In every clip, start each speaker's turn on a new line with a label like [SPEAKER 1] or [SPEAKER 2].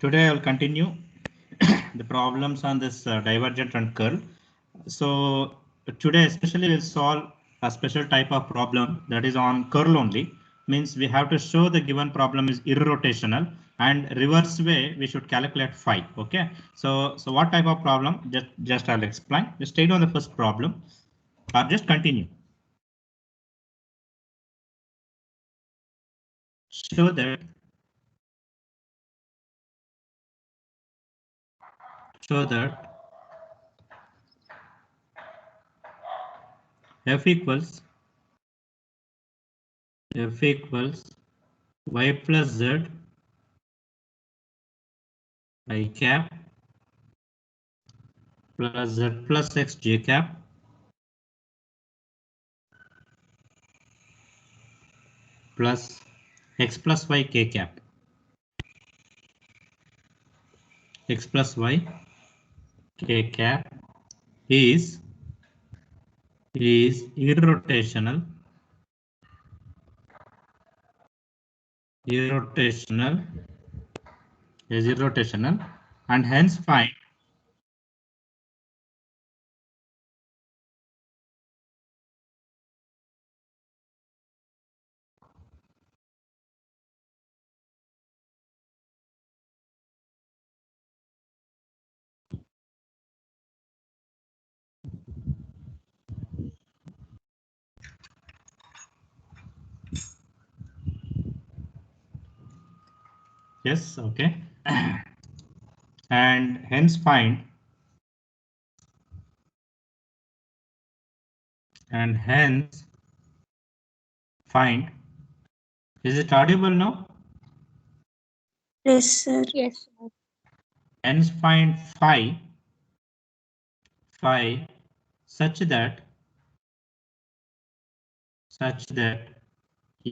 [SPEAKER 1] Today I'll continue the problems on this divergent and curl. So today especially we'll solve a special type of problem that is on curl only. Means we have to show the given problem is irrotational and reverse way we should calculate phi. Okay. So what type of problem? Just I'll explain. Just stay on the first problem or just continue. Show that f equals y plus z I cap plus z plus x j cap plus x plus y k cap. X plus y k cap is irrotational and hence find yes, okay, and hence find is it audible now?
[SPEAKER 2] Yes, sir.
[SPEAKER 3] Yes, sir.
[SPEAKER 1] Hence find phi such that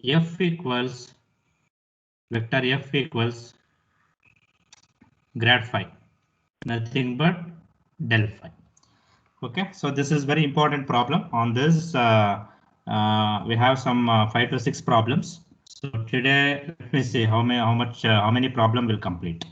[SPEAKER 1] f equals vector f equals grad phi, nothing but del phi. Okay, so this is very important problem. On this, we have some 5 to 6 problems. So today, let me see how many problem will complete.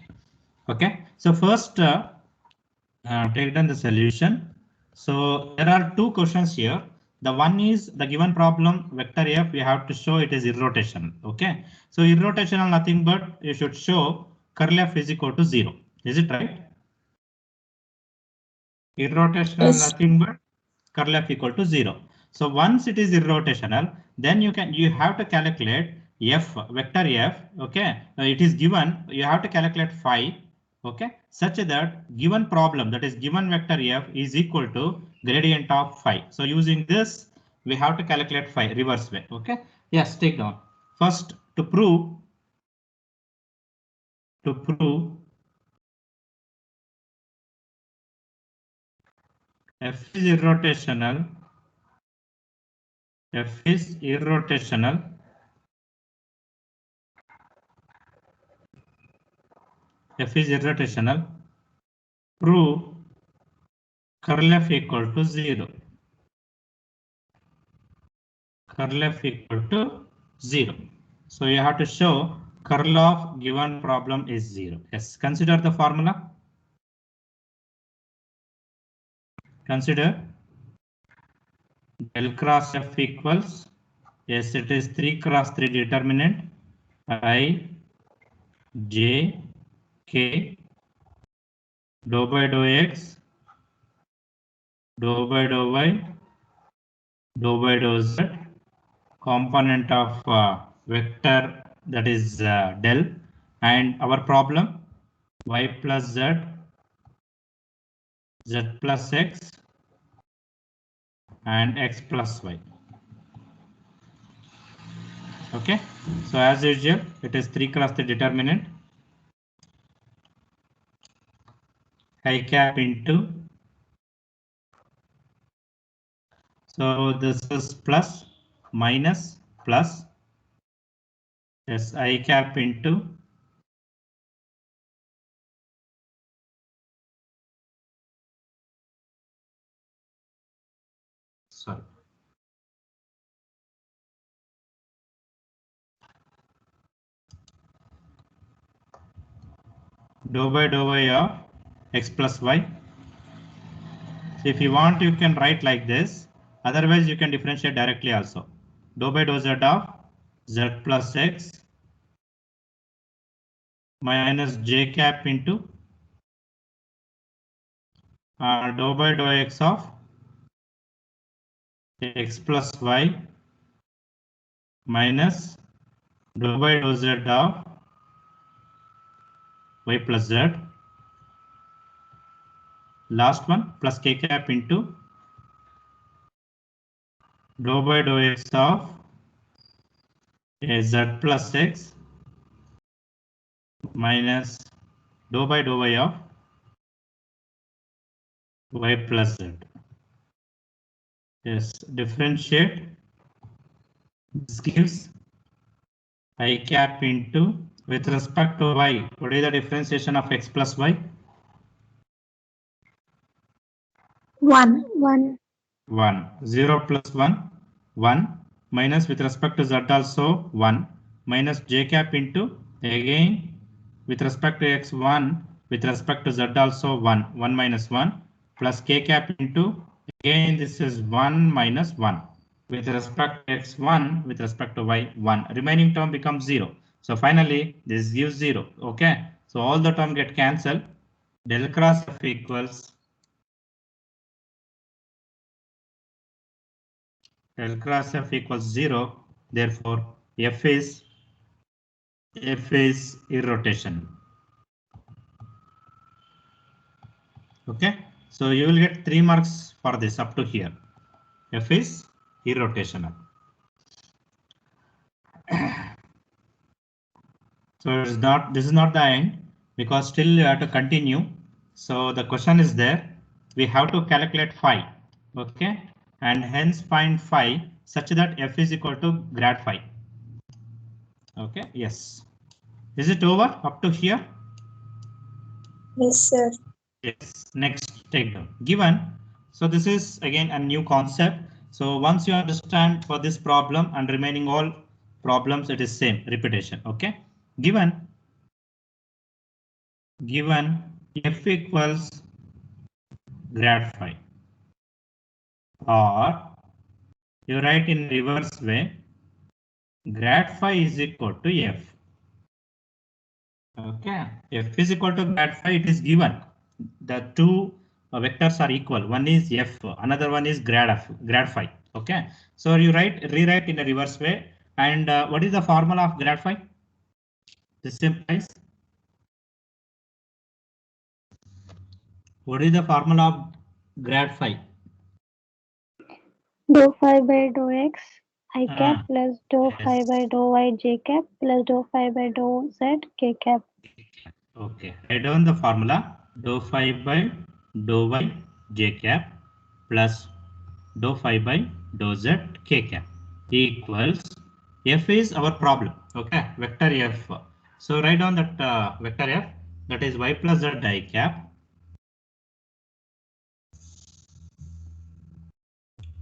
[SPEAKER 1] Okay, so first take down the solution. So there are two questions here. The one is the given problem vector f. We have to show it is irrotational. Okay, so irrotational nothing but you should show curl f is equal to 0. Is it right? Irrotational
[SPEAKER 2] Yes.
[SPEAKER 1] nothing but curl f equal to 0. So once it is irrotational, then you have to calculate f vector f. Okay, it is given. You have to calculate phi. Okay, such that given problem, that is given vector f is equal to gradient of phi. So using this, we have to calculate phi reverse way. Okay, yes, take down first to prove f is irrotational. F is irrotational. Prove curl f equal to 0. So you have to show curl of given problem is 0. Yes, consider the formula. Consider del cross f equals, yes, it is 3 cross 3 determinant I j k dou by dou x dou by dou y dou by dou z component of vector, that is del, and our problem y plus z plus x and x plus y. Okay, so as usual it is 3 cross the determinant I cap into, so this is plus minus plus, yes, I cap into sorry dou by dou y of x plus y. So if you want, you can write like this. Otherwise, you can differentiate directly also. Dou by dou z of z plus x minus j cap into dou by dou x of x plus y minus dou by dou z of y plus z. Last one plus k cap into dou by dou x of z plus x minus dou by dou y of y plus z. Yes, differentiate. This gives I cap into, with respect to y, what is the differentiation of x plus y?
[SPEAKER 2] 1.
[SPEAKER 1] 1. 0 plus 1, 1. Minus with respect to z also 1. Minus j cap into, again, with respect to x 1, with respect to z also 1. 1 minus 1. Plus k cap into, again this is 1 minus 1. With respect to x1, with respect to y1, remaining term becomes 0. So finally, this gives 0. Okay, so all the term get cancelled. Del cross f equals del cross f equals 0. Therefore, f is irrotational. Okay, so you will get 3 marks for this up to here. F is irrotational. So it's not, this is not the end, because still you have to continue. So the question is there, we have to calculate phi, okay, and hence find phi such that f is equal to grad phi. Okay, yes. Is it over up to here?
[SPEAKER 2] Yes, sir.
[SPEAKER 1] Yes. Next, take down. Given. So this is again a new concept. So once you understand for this problem and remaining all problems, it is same repetition. Okay. Given f equals grad phi, or you write in reverse way, grad phi is equal to f. Okay, f is equal to grad phi, it is given. The two vectors are equal. One is f, another one is grad phi. Okay, so you rewrite in a reverse way. And what is the formula of grad phi? This implies. What is the formula of grad phi?
[SPEAKER 2] Dou phi by dou x I cap
[SPEAKER 1] Ah,
[SPEAKER 2] plus dou phi
[SPEAKER 1] yes.
[SPEAKER 2] by dou y j cap plus dou phi by dou z k cap.
[SPEAKER 1] Okay, write down the formula. Dou phi by dou y j cap plus dou phi by dou z k cap equals, f is our problem. Okay, vector f. So write down that vector f, that is y plus z I cap,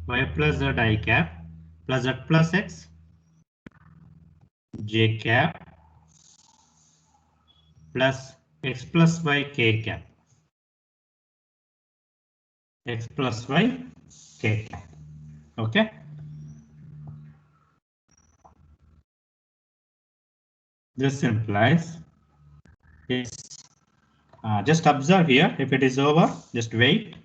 [SPEAKER 1] y plus z I cap plus z plus x j cap plus x plus y k cap, x plus y k cap. Okay. This implies, yes. Just observe here. If it is over, just wait.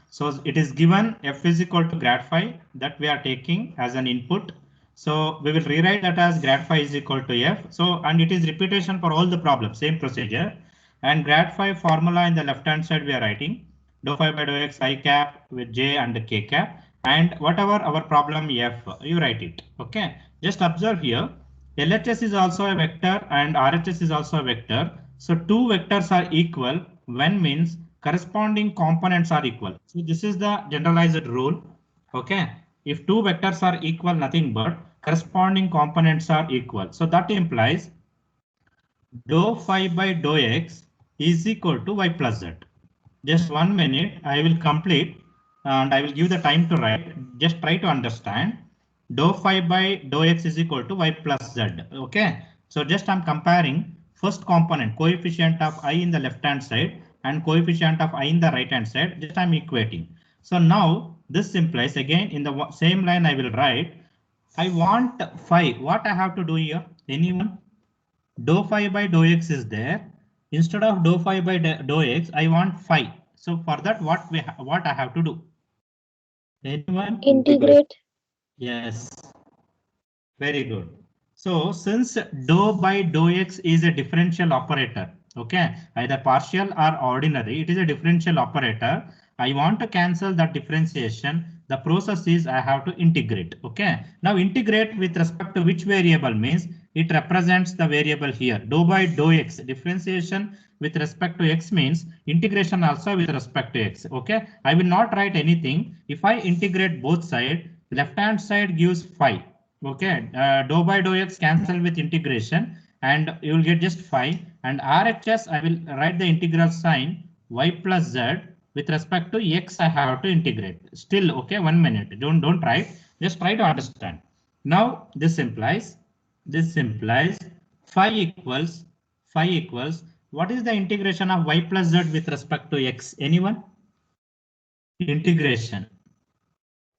[SPEAKER 1] So it is given f is equal to grad phi, that we are taking as an input. So we will rewrite that as grad phi is equal to f. So, and it is repetition for all the problems, same procedure. And grad phi formula in the left hand side we are writing dou phi by dou x I cap with j and k cap, and whatever our problem f, you write it. Okay, just observe here. LHS is also a vector and RHS is also a vector. So two vectors are equal when means corresponding components are equal. So this is the generalized rule. Okay, if two vectors are equal, nothing but corresponding components are equal. So that implies dou phi by dou x is equal to y plus z. Just 1 minute, I will complete and I will give the time to write. Just try to understand. Dou phi by dou x is equal to y plus z. Okay, so just I'm comparing first component, coefficient of I in the left hand side and coefficient of I in the right hand side, just I'm equating. So now this implies again in the same line I will write, I want phi. What I have to do here? Anyone? Dou phi by dou x is there. Instead of dou phi by dou x, I want phi. So for that, what I have to do? Anyone?
[SPEAKER 2] Integrate.
[SPEAKER 1] Yes. Very good. So since dou by dou x is a differential operator, okay, either partial or ordinary, it is a differential operator. I want to cancel that differentiation. The process is I have to integrate. Okay. Now integrate with respect to which variable means it represents the variable here. Dou by dou x differentiation with respect to x means integration also with respect to x. Okay. I will not write anything. If I integrate both sides, left hand side gives phi. Okay, dou by dou x cancel with integration and you will get just phi, and RHS I will write the integral sign y plus z with respect to x I have to integrate. Still okay, 1 minute, don't write, just try to understand. Now this implies phi equals what is the integration of y plus z with respect to x? Anyone? Integration.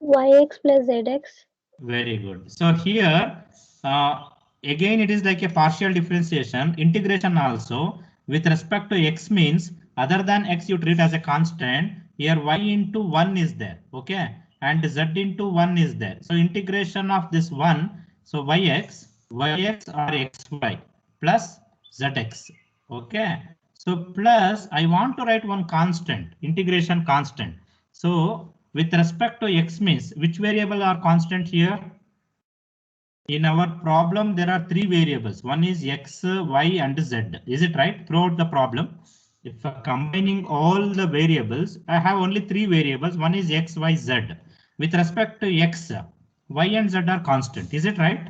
[SPEAKER 2] Yx plus zx.
[SPEAKER 1] Very good. So here again it is like a partial differentiation. Integration also with respect to x means other than x you treat as a constant. Here y into 1 is there. Okay. And z into 1 is there. So integration of this 1. So yx or xy plus zx. Okay. So plus I want to write one constant, integration constant. So with respect to x means which variable are constant here? In our problem, there are three variables. One is x, y, and z. Is it right? Throughout the problem, if combining all the variables, I have only three variables. One is x, y, z. With respect to x, y and z are constant. Is it right?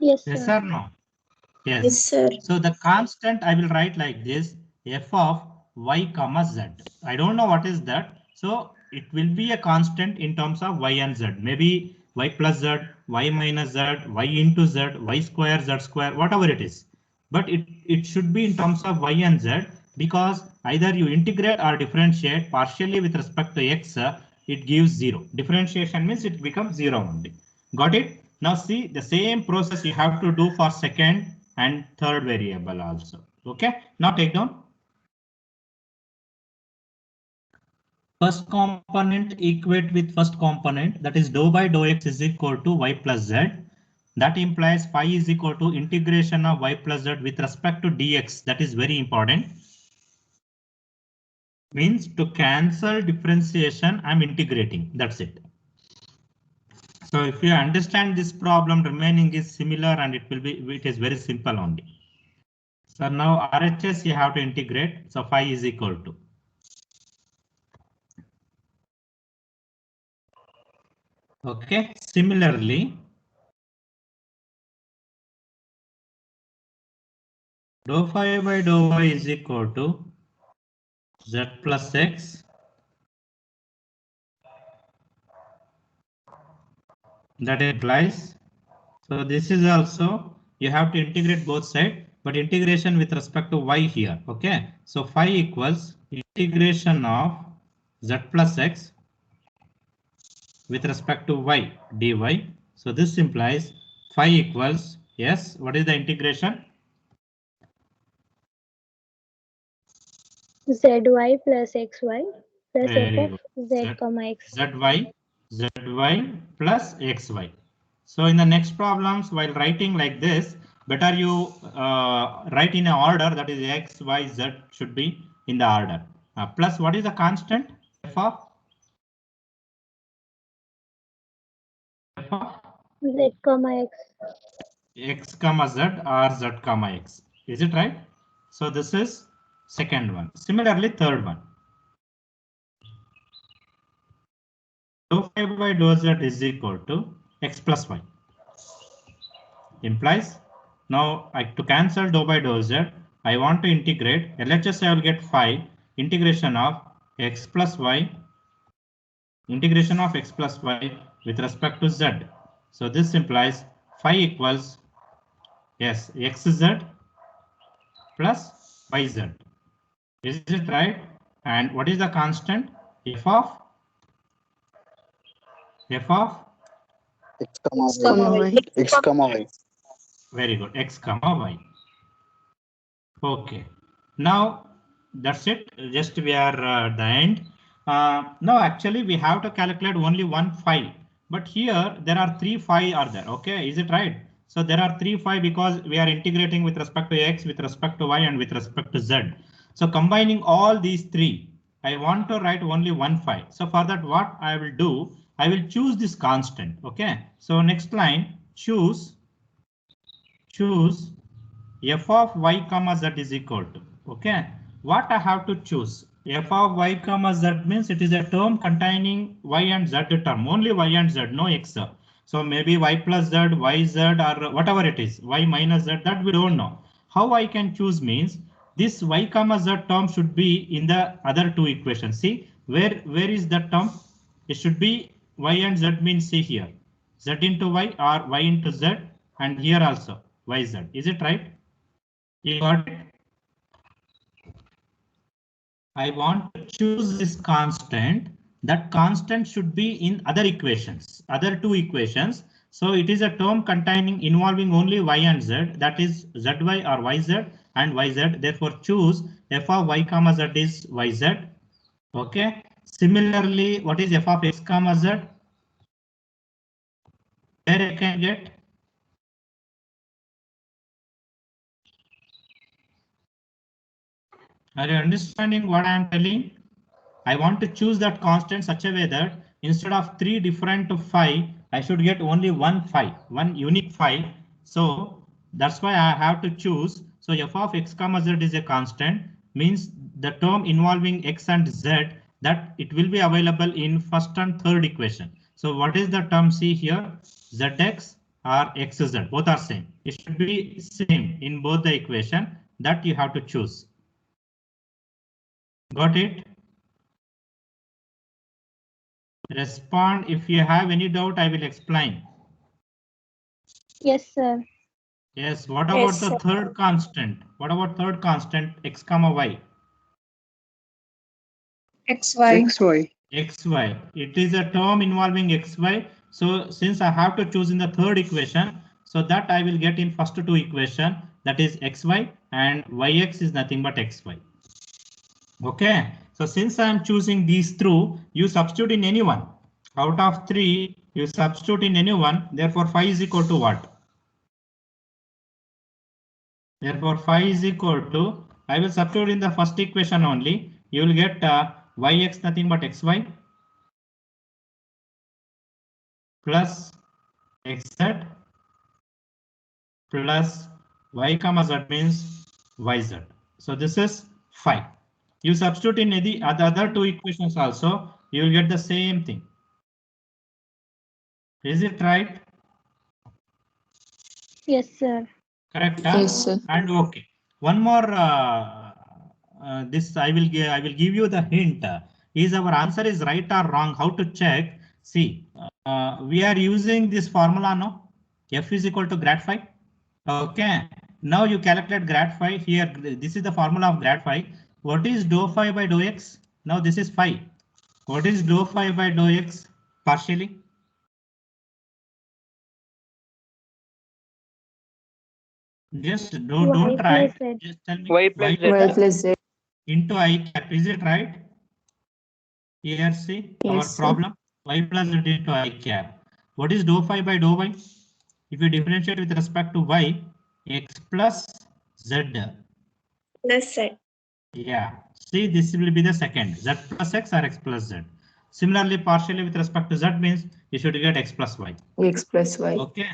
[SPEAKER 2] Yes,
[SPEAKER 1] Yes
[SPEAKER 2] sir.
[SPEAKER 1] or no? Yes.
[SPEAKER 3] Yes, sir.
[SPEAKER 1] So the constant I will write like this, f of y comma z. I don't know what is that. So it will be a constant in terms of y and z. Maybe y plus z, y minus z, y into z, y square, z square, whatever it is. But it should be in terms of y and z because either you integrate or differentiate partially with respect to x, it gives 0. Differentiation means it becomes 0 only. Got it? Now see the same process you have to do for second and third variable also. Okay, now take down. First component equate with first component, that is dou by dou x is equal to y plus z. That implies phi is equal to integration of y plus z with respect to dx. That is very important. Means to cancel differentiation, I'm integrating. That's it. So if you understand this problem, remaining is similar and it is very simple only. So now RHS you have to integrate. So phi is equal to. Okay, similarly, dou phi by dou y is equal to z plus x. That implies. So this is also you have to integrate both sides, but integration with respect to y here. Okay, so phi equals integration of z plus x with respect to y dy. So this implies phi equals, yes, what is the integration?
[SPEAKER 2] Zy plus xy plus
[SPEAKER 1] Very
[SPEAKER 2] f of
[SPEAKER 1] good.
[SPEAKER 2] z comma x.
[SPEAKER 1] zy plus xy. So in the next problems, while writing like this, better you write in an order, that is x, y, z should be in the order. Plus what is the constant? F of
[SPEAKER 2] Z comma x.
[SPEAKER 1] x comma z or z comma x. Is it right? So this is second one. Similarly, third one. Dou phi by dou z is equal to x plus y. Implies now to cancel dou by dou z, I want to integrate. LHS I will get phi integration of x plus y, integration of x plus y with respect to z. So this implies phi equals Yes, xz plus yz. Is it right? And what is the constant? F of
[SPEAKER 3] X comma
[SPEAKER 4] X comma
[SPEAKER 3] Y.
[SPEAKER 4] Y.
[SPEAKER 3] X comma Y.
[SPEAKER 1] very good, x comma y. Okay, now that's it. Just we are at the end. Now actually we have to calculate only one phi, but here there are three phi are there. Okay, is it right? So there are three phi because we are integrating with respect to x, with respect to y, and with respect to z. So combining all these three, I want to write only one phi. So for that, what I will do, I will choose this constant. Okay, so next line, choose f of y comma z is equal to, okay, what I have to choose. F of y comma z means it is a term containing y and z term, only y and z, no x. So maybe y plus z, yz, or whatever it is, y minus z, that we don't know. How I can choose means this y comma z term should be in the other two equations. See where is that term? It should be y and z means, see here, z into y or y into z, and here also yz. Is it right? You got it? I want to choose this constant. That constant should be in other equations, other two equations. So it is a term containing involving only y and z, that is zy or yz and yz. Therefore, choose f of y comma z is yz. Okay. Similarly, what is f of x comma z? Where I can get? Are you understanding what I am telling? I want to choose that constant such a way that instead of three different phi, I should get only one phi, one unique phi. So that's why I have to choose. So f of x comma z is a constant, means the term involving x and z, that it will be available in first and third equation. So what is the term? See here, zx or xz, both are same. It should be same in both the equation, that you have to choose. Got it? Respond if you have any doubt, I will explain.
[SPEAKER 2] Yes, sir.
[SPEAKER 1] Yes, what about
[SPEAKER 4] Yes,
[SPEAKER 1] the
[SPEAKER 4] sir.
[SPEAKER 1] third constant? What about third constant, x comma y?
[SPEAKER 4] XY.
[SPEAKER 3] XY.
[SPEAKER 1] Xy. It is a term involving xy. So since I have to choose in the third equation, so that I will get in first two equation, that is xy, and yx is nothing but xy. Okay, so since I am choosing these through, you substitute in any one. Out of three, you substitute in any one. Therefore, phi is equal to what? Therefore, phi is equal to, I will substitute in the first equation only. You will get yx nothing but xy plus xz plus y comma z means yz. So this is phi. You substitute in the other two equations also, you will get the same thing. Is it right?
[SPEAKER 2] Yes, sir.
[SPEAKER 1] Correct?
[SPEAKER 4] Yes, sir.
[SPEAKER 1] And okay. One more. This I will give you the hint. Is our answer is right or wrong? How to check? See, we are using this formula now. F is equal to grad phi. Okay. Now you calculate grad phi here. This is the formula of grad phi. What is dou phi by dou x? Now this is phi. What is dou phi by dou x partially? Just don't
[SPEAKER 2] Y
[SPEAKER 1] try.
[SPEAKER 2] plus Z.
[SPEAKER 1] Just tell me
[SPEAKER 5] Y plus
[SPEAKER 1] y
[SPEAKER 5] Z.
[SPEAKER 4] Y plus Z.
[SPEAKER 1] into I cap. Is it right? Here see our
[SPEAKER 4] Yes, sir.
[SPEAKER 1] problem, y plus z into I cap. What is dou phi by dou y? If you differentiate with respect to y, x plus z.
[SPEAKER 4] Plus Z.
[SPEAKER 1] Yeah, see this will be the second, z plus x or x plus z. Similarly, partially with respect to z means you should get x plus y.
[SPEAKER 4] X plus Y.
[SPEAKER 1] Okay,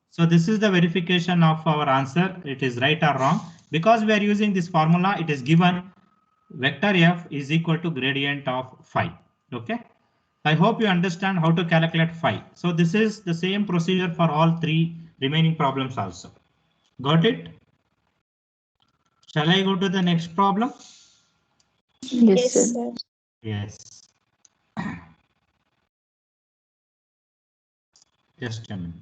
[SPEAKER 1] so this is the verification of our answer. It is right or wrong. Because we are using this formula, it is given vector f is equal to gradient of phi. Okay, I hope you understand how to calculate phi. So this is the same procedure for all three remaining problems also. Got it? Shall I go to the next problem?
[SPEAKER 4] Yes, sir.
[SPEAKER 1] Yes. Just a minute.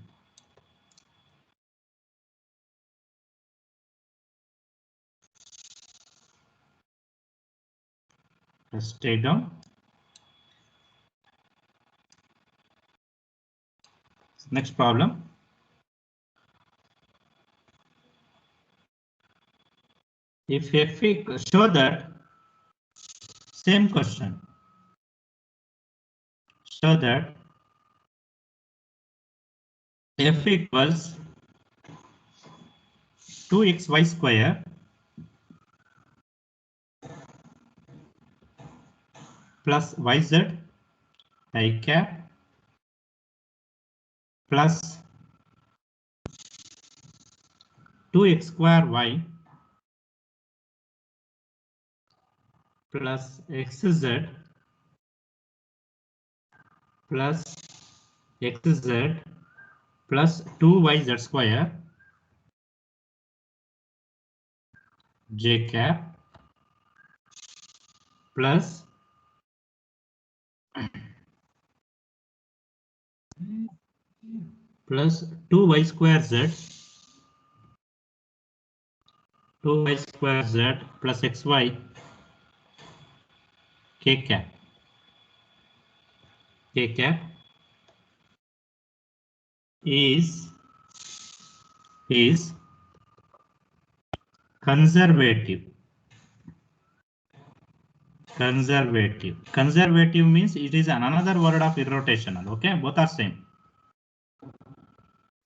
[SPEAKER 1] Let's take down. Next problem. If f equals, show that, same question. Show that f equals 2xy square plus yz I cap plus 2x square y plus xz plus xz plus 2yz square j cap plus 2y square z 2y square z plus xy k cap is conservative. Conservative means it is another word of irrotational. Okay, both are same.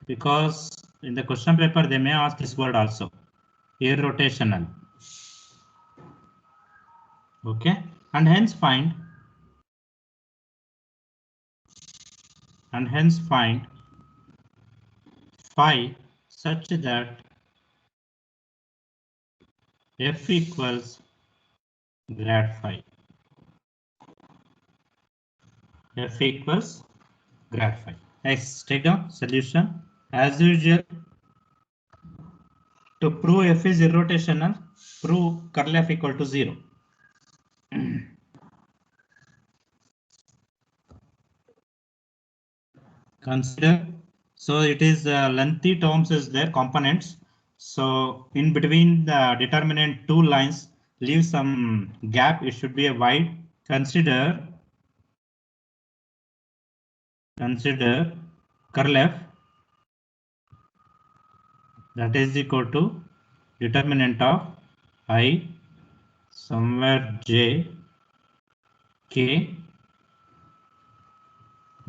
[SPEAKER 1] Because in the question paper they may ask this word also, irrotational. Okay, and hence find phi such that f equals grad phi. F equals grad phi. Next, take down solution. As usual, to prove f is irrotational, prove curl f equal to 0. Consider, so it is lengthy terms is there, components. So in between the determinant two lines, leave some gap. It should be a wide. Consider curl f that is equal to determinant of I somewhere j k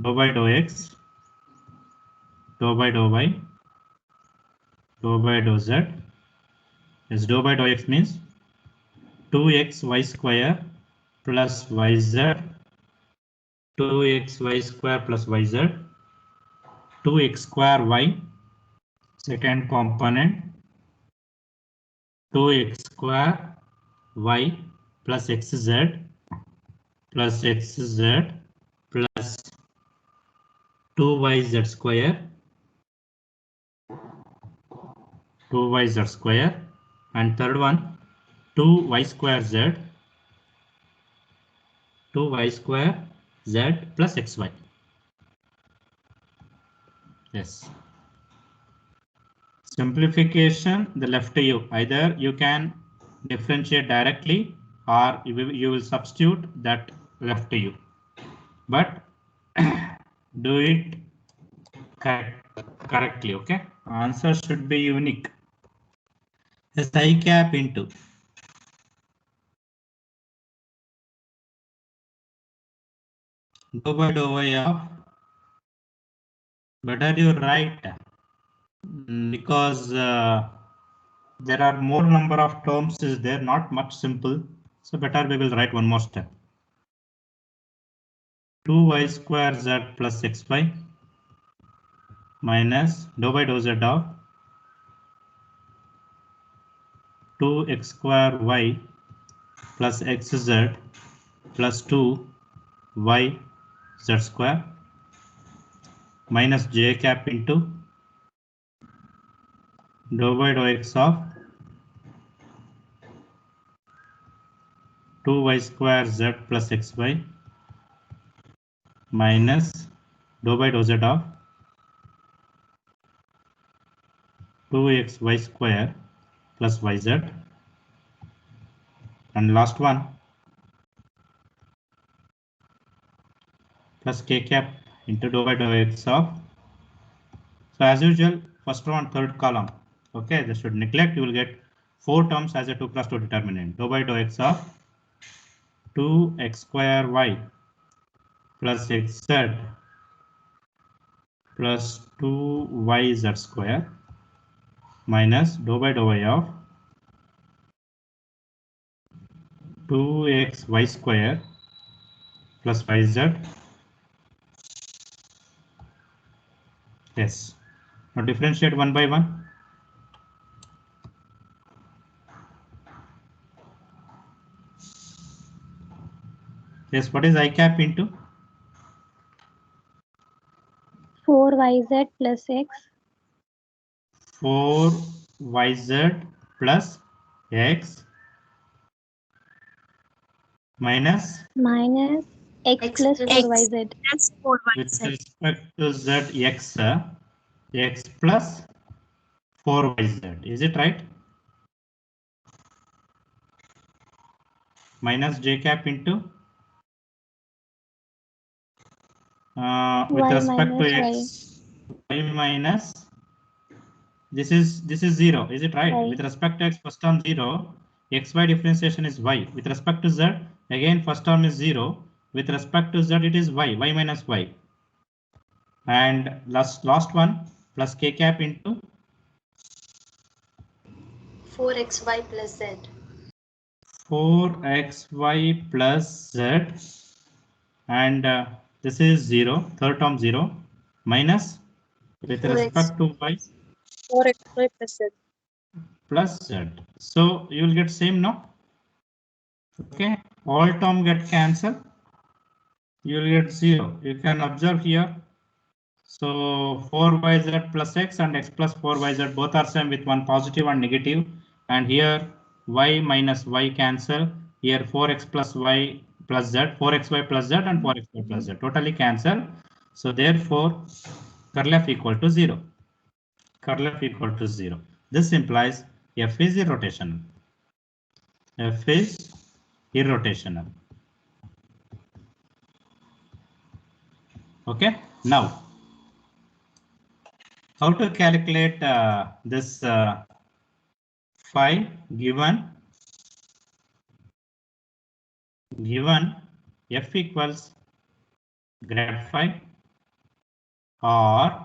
[SPEAKER 1] dou by dou x dou by dou y dou by dou z. Yes, dou by dou x means 2xy square plus yz 2xy square plus yz 2x square y second component 2x square y plus xz plus 2yz square and third one 2y square z plus xy. Yes. Simplification, the left to you. Either you can differentiate directly or you will substitute that left to you. But do it correctly, okay? Answer should be unique. Yes, I cap into dou by dou y of, better you write because there are more number of terms is there, not much simple. So better we will write one more step. 2y square z plus xy minus dou by dou z of 2x square y plus xz plus 2y z square minus j cap into dou by dou x of 2y square z plus xy minus dou by dou z of 2xy square plus yz, and last one plus k cap into dou by dou x of. So as usual, first row and third column. Okay, this should neglect. You will get 4 terms as a 2 plus 2 determinant. Dou by dou x of 2x square y plus xz plus 2yz square minus dou by dou y of 2xy square plus yz. Yes. Now differentiate one by one. Yes, what is I cap into?
[SPEAKER 2] 4yz plus x
[SPEAKER 1] 4yz plus x minus
[SPEAKER 2] minus x plus 4yz.
[SPEAKER 1] with respect to z x, x plus 4yz. Is it right? Minus j cap into with
[SPEAKER 2] Y
[SPEAKER 1] respect to
[SPEAKER 2] minus
[SPEAKER 1] x, y minus this is 0. Is it right?
[SPEAKER 2] Y.
[SPEAKER 1] With respect to x, first term 0. Xy differentiation is y. With respect to z, again first term is 0. With respect to z, it is y minus y. And last one plus k cap into
[SPEAKER 5] 4xy plus z.
[SPEAKER 1] 4xy plus z, and this is 0, third term 0, minus with
[SPEAKER 5] 4x.
[SPEAKER 1] respect to y
[SPEAKER 5] 4xy plus z.
[SPEAKER 1] plus z. So you will get same now. Okay, all term get cancelled. You will get 0. You can observe here. So 4yz plus x and x plus 4yz both are same with one positive and negative. And here y minus y cancel. Here 4x plus y plus z, 4xy plus z and 4xy plus z totally cancel. So therefore curl f equal to 0. Curl f equal to 0. This implies f is irrotational. F is irrotational. Okay, now how to calculate this phi given f equals grad phi or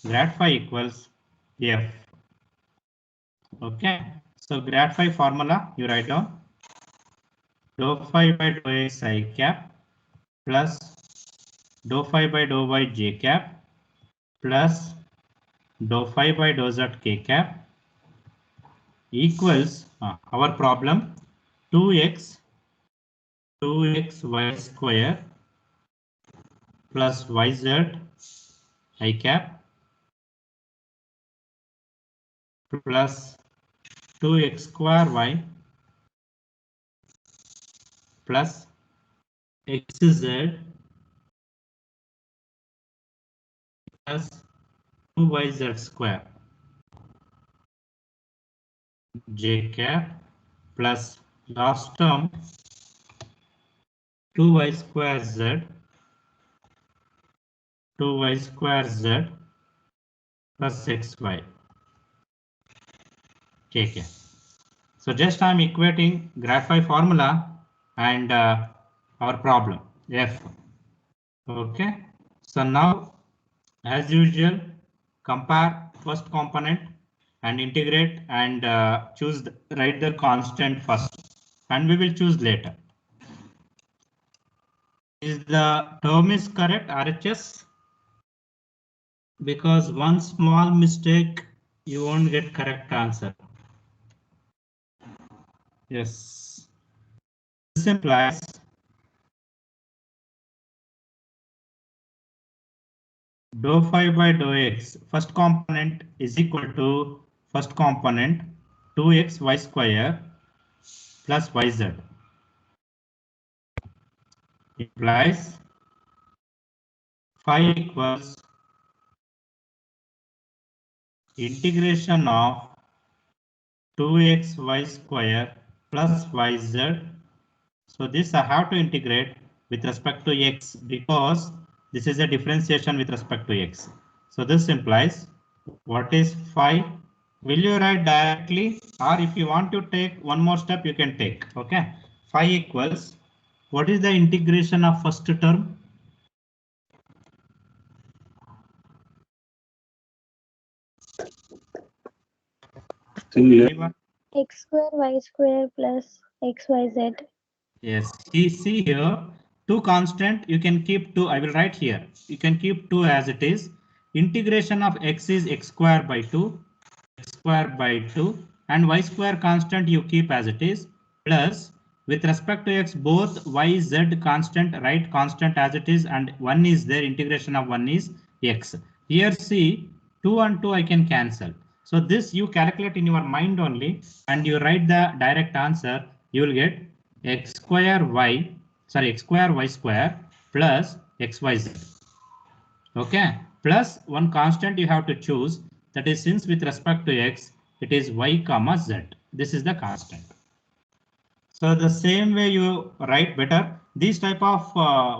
[SPEAKER 1] grad phi equals f. Okay, so grad phi formula you write down dou phi by dou x I cap plus dou phi by dou y j cap plus dou phi by dou z k cap equals our problem 2xy square plus yz I cap plus 2x square y plus xz plus 2yz square j cap plus last term 2y square z 2y square z plus xy kk. So just I am equating grad phi formula and our problem f. Okay, so now as usual compare first component and integrate and write the constant first and we will choose later. Is the term is correct RHS? Because one small mistake you won't get correct answer. Yes, this implies dou phi by dou x first component is equal to first component 2x y square plus yz implies phi equals integration of 2xy square plus yz. So this I have to integrate with respect to x because this is a differentiation with respect to x. So this implies what is phi? Will you write directly, or if you want to take one more step, you can take. Okay, phi equals what is the integration of first term? Anyone?
[SPEAKER 2] X square y square plus xyz.
[SPEAKER 1] Yes, see here, two constant, you can keep two, I will write here, you can keep two as it is. Integration of x is x square by 2, x square by 2, and y square constant you keep as it is, plus with respect to x, both y, z constant, right constant as it is, and 1 is there, integration of 1 is x. Here see, 2 and 2 I can cancel. So this you calculate in your mind only, and you write the direct answer, you will get x square y square plus xyz. Okay, plus one constant you have to choose, that is since with respect to x it is y comma z. This is the constant. So the same way you write better. These type of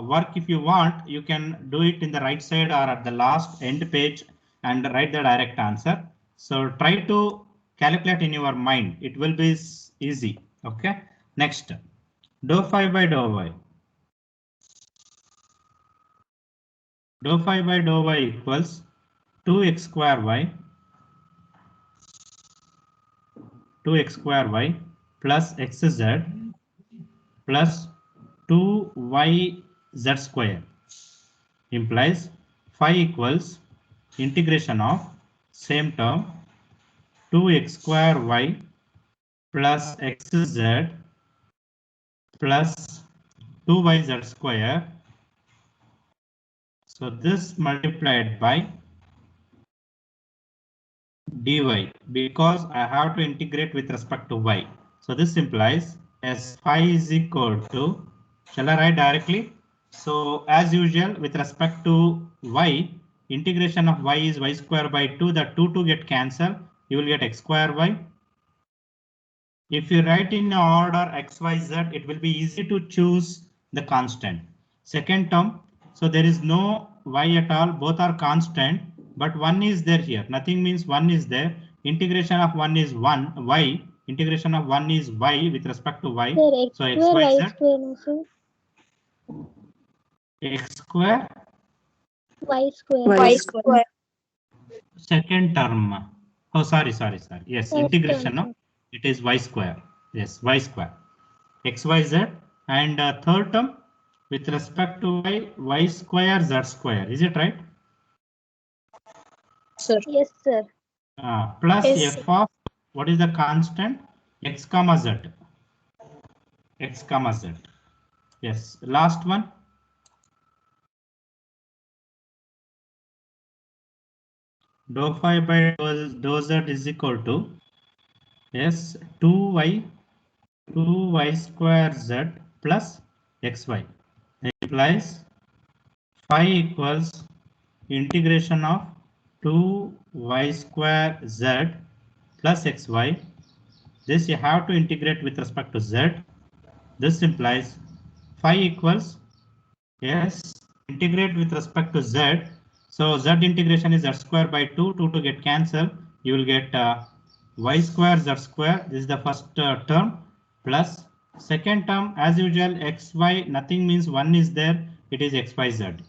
[SPEAKER 1] work, if you want, you can do it in the right side or at the last end page and write the direct answer. So try to calculate in your mind. It will be easy. Okay. Next, dou phi by dou y. Dou phi by dou y equals 2x square y plus xz plus 2yz square implies phi equals integration of same term 2x square y plus xz plus 2yz square. So this multiplied by dy because I have to integrate with respect to y. So this implies s phi is equal to, shall I write directly? So as usual with respect to y, integration of y is y square by 2, the 2 get cancelled, you will get x square y. If you write in order x, y, z, it will be easy to choose the constant. Second term, so there is no y at all, both are constant, but 1 is there here. Nothing means 1 is there. Integration of 1 is 1 y. Integration of 1 is y with respect to y.
[SPEAKER 2] Sir, x
[SPEAKER 1] So x,
[SPEAKER 2] square
[SPEAKER 1] y,
[SPEAKER 2] y
[SPEAKER 1] z.
[SPEAKER 2] square no, sir.
[SPEAKER 1] X square.
[SPEAKER 2] Y square.
[SPEAKER 4] Y square.
[SPEAKER 1] Second term. Oh, sorry. Yes,
[SPEAKER 2] First
[SPEAKER 1] integration
[SPEAKER 2] term,
[SPEAKER 1] of it is y square. Yes, y square. X, y, z, and third term with respect to y square z square. Is it right?
[SPEAKER 5] Sir.
[SPEAKER 2] Yes, sir.
[SPEAKER 1] Plus
[SPEAKER 5] Yes,
[SPEAKER 1] f of what is the constant? X comma z. X comma z. Yes. Last one. Dou phi by dou z is equal to yes 2y square z plus xy. It implies phi equals integration of 2y square z plus xy. This you have to integrate with respect to z. This implies phi equals yes integrate with respect to z. So z integration is z square by 2 to get cancelled. You will get y square z square. This is the first term plus second term as usual xy nothing means 1 is there. It is xyz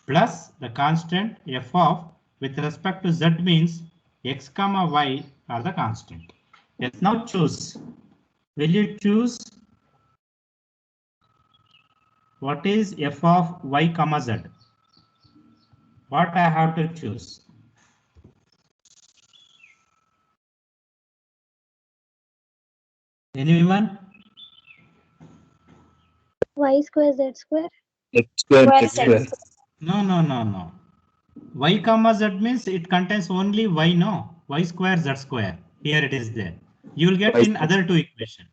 [SPEAKER 1] plus the constant f of with respect to z means x comma y are the constant. Yes, now choose. Will you choose what is f of y comma z? What I have to choose? Anyone?
[SPEAKER 2] Y square z square.
[SPEAKER 3] X square,
[SPEAKER 5] Well
[SPEAKER 3] X
[SPEAKER 5] said.
[SPEAKER 3] square.
[SPEAKER 1] No. Y comma z means it contains only y, no? Y square z square. Here it is there. You will get
[SPEAKER 3] Y
[SPEAKER 1] in
[SPEAKER 3] square.
[SPEAKER 1] other two equation.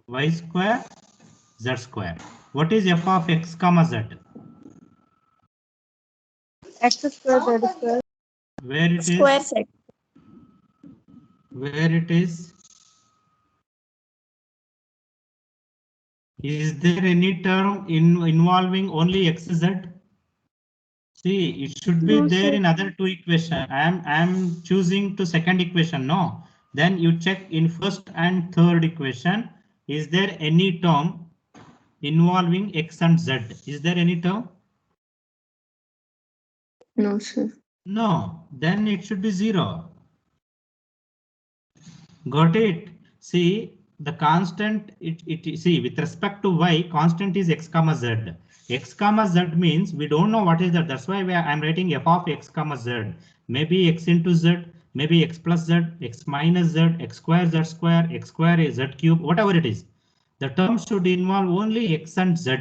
[SPEAKER 1] Y square z square. What is f of x comma z?
[SPEAKER 5] X square, Z square.
[SPEAKER 1] Where it
[SPEAKER 5] Square
[SPEAKER 1] is?
[SPEAKER 5] set.
[SPEAKER 1] Where it is? Is there any term involving only x, z? See, it should be
[SPEAKER 2] No,
[SPEAKER 1] there
[SPEAKER 2] sir.
[SPEAKER 1] in other two equation. I am choosing to second equation. No, then you check in first and third equation. Is there any term involving x and z? Is there any term?
[SPEAKER 4] No, sir.
[SPEAKER 1] No, then it should be 0. Got it? See, the constant, see, with respect to y, constant is x comma z. X comma z means we don't know what is that. That's why I'm writing f of x comma z. Maybe x into z, maybe x plus z, x minus z, x square is z cube, whatever it is. The term should involve only x and z.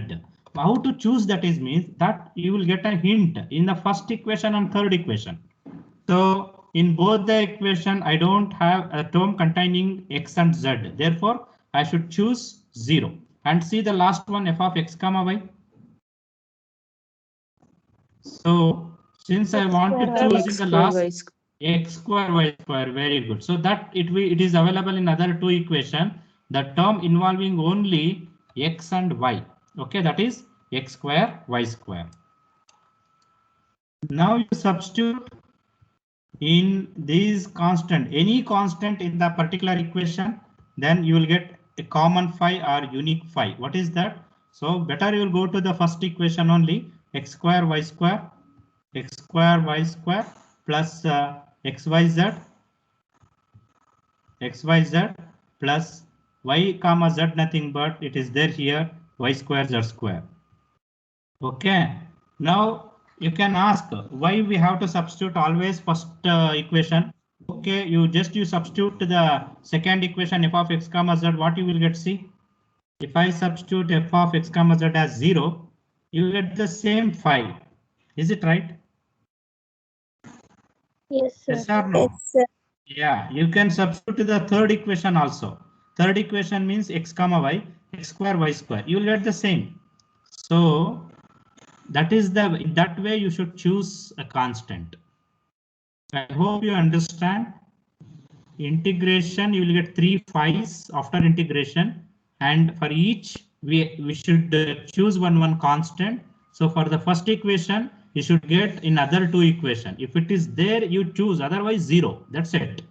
[SPEAKER 1] How to choose that is means that you will get a hint in the first equation and third equation. So in both the equation, I don't have a term containing x and z. Therefore, I should choose 0 and see the last one f of x comma y. So since I want to choose in the last x square y square, very good. So that it is available in other two equation. The term involving only x and y. Okay, that is x square y square. Now you substitute in these constant, any constant in the particular equation, then you will get a common phi or unique phi. What is that? So better you will go to the first equation only, x square y square plus xyz plus y comma z, nothing but it is there here, y square z square. Okay, now you can ask why we have to substitute always first equation. Okay, you substitute the second equation f of x comma z, what you will get? See, if I substitute f of x comma z as 0, you get the same phi. Is it right?
[SPEAKER 2] Yes, sir.
[SPEAKER 1] Yes or no?
[SPEAKER 4] Yes, sir.
[SPEAKER 1] Yeah, you can substitute the third equation also. Third equation means x comma y, x square y square. You will get the same. So that is that way you should choose a constant. I hope you understand. Integration, you will get 3 phi's after integration, and for each we should choose one constant. So for the first equation, you should get in other two equation. If it is there, you choose, otherwise 0. That's it.